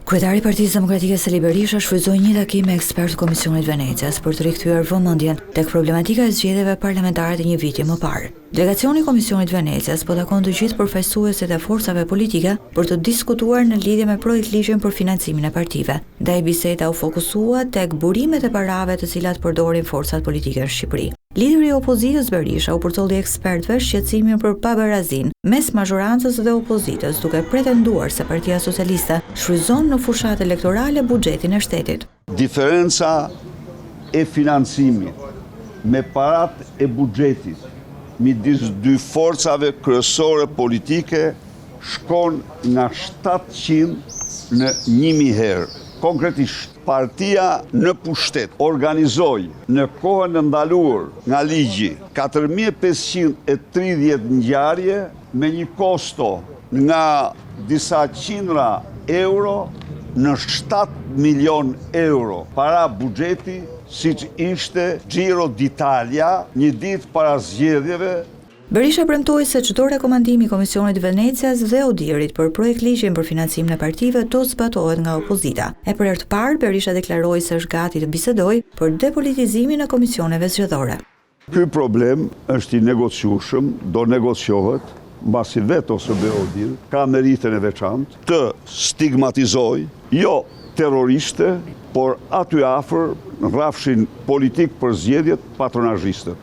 Kryetari i Partisë Demokratike Sali Berisha shfrytzoi një takim me ekspertë Komisionit Venecias për të rikthyer vëmendjen tek problematika e zgjedhjeve parlamentare të një viti më parë. Delegacioni i Komisionit Venecias po takon të gjithë përfaqësuesit e forcave politike për të diskutuar në lidhje me projektligjin për financimin e partive. Ndaj biseda u fokusua tek burimet e parave të cilat përdorin forcat politike në Shqipëri. Lideri i opozitës Berisha u përcolli ekspertëve shqetësimin për pabarazin mes mazhorancës dhe opozitës, duke pretenduar se Partia Socialiste shfrytëzon në fushat elektorale buxhetin e shtetit. Diferenca e financimit me parat e buxhetit midis dy forcave kryesore politike shkon nga 700 në 1000 herë. Konkretisht, partia në pushtet organizoi në kohën e ndaluar nga ligji 4530 ngjarje me një kosto nga disa qindra euro në 7 milion euro para buxheti, siç ishte Giro d'Italia një ditë para zgjedhjeve. Berisha premtoi se çdo rekomandim i Komisionit Venecias dhe Odirit për projektligjin për financimin e partive do zbatohet nga opozita. E për herë të parë, Berisha deklaroi se është gati të bisedojë për depolitizimin e komisioneve zgjedhore. Ky problem është i negociueshëm, do negociohet, mbasi vetë OSB Odir ka meritën e veçantë të stigmatizojë jo terroriste, por aty afër rrafshin politik për zgjedhjet patronazhiste.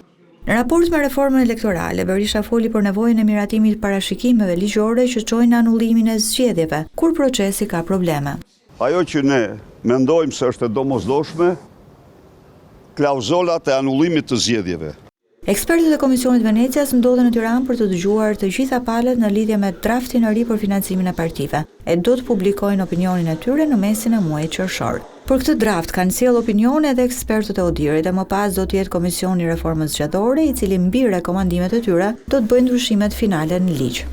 Në raport me reformën elektorale, Berisha foli për nevojën e miratimit parashikimeve ligjore që çojnë anullimin e zgjedhjeve, kur procesi ka probleme. Ajo që ne mendojmë se është e domosdoshme, klauzolat e anullimit të zgjedhjeve. Ekspertët e Komisionit Venecias ndodhen në Tiranë për të dëgjuar të gjitha palët në lidhje me draftin e ri për financimin e partive, e do të publikojnë opinionin e tyre në mesin e muajit qershor. Për këtë draft kanë sjellë opinione edhe ekspertët e Odirit dhe më pas do të jetë Komisioni i Reformës Zgjedhore, i cili mbi rekomandimet e tyre do të bëjë ndryshimet finale në ligj.